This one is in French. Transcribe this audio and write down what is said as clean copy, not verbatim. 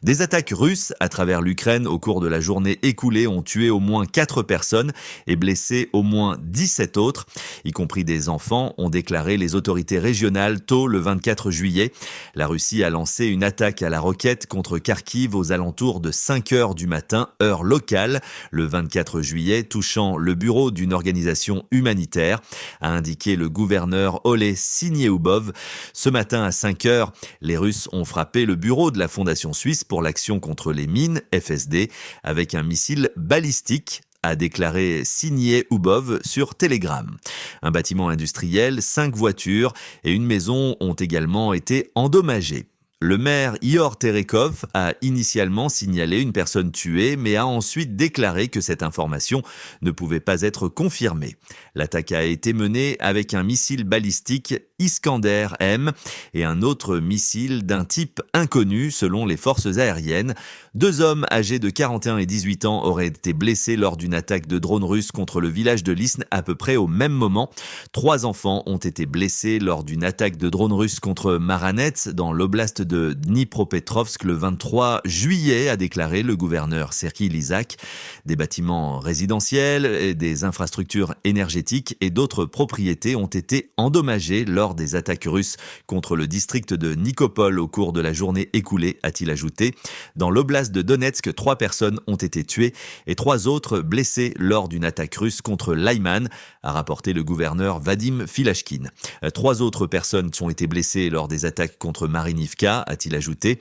Des attaques russes à travers l'Ukraine au cours de la journée écoulée ont tué au moins 4 personnes et blessé au moins 17 autres, y compris des enfants, ont déclaré les autorités régionales tôt le 24 juillet. La Russie a lancé une attaque à la roquette contre Kharkiv aux alentours de 5 heures du matin, heure locale, le 24 juillet, touchant le bureau d'une organisation humanitaire, a indiqué le gouverneur Oleh Syniehubov. Ce matin à 5 heures, les Russes ont frappé le bureau de la Fondation suisse pour l'action contre les mines, FSD, avec un missile balistique, a déclaré Syniehubov sur Telegram. Un bâtiment industriel, 5 voitures et une maison ont également été endommagées. Le maire Ihor Terekov a initialement signalé une personne tuée, mais a ensuite déclaré que cette information ne pouvait pas être confirmée. L'attaque a été menée avec un missile balistique Iskander-M et un autre missile d'un type inconnu selon les forces aériennes. 2 hommes âgés de 41 et 18 ans auraient été blessés lors d'une attaque de drone russe contre le village de Lisne à peu près au même moment. 3 enfants ont été blessés lors d'une attaque de drone russe contre Maranets dans l'oblast de Dnipropetrovsk le 23 juillet, a déclaré le gouverneur Serhiy Lysak. Des bâtiments résidentiels, et des infrastructures énergétiques et d'autres propriétés ont été endommagées lors des attaques russes contre le district de Nikopol au cours de la journée écoulée, a-t-il ajouté. Dans l'oblast de Donetsk, 3 personnes ont été tuées et 3 autres blessées lors d'une attaque russe contre Lyman, a rapporté le gouverneur Vadim Filashkin. 3 autres personnes ont été blessées lors des attaques contre Marinivka, a-t-il ajouté.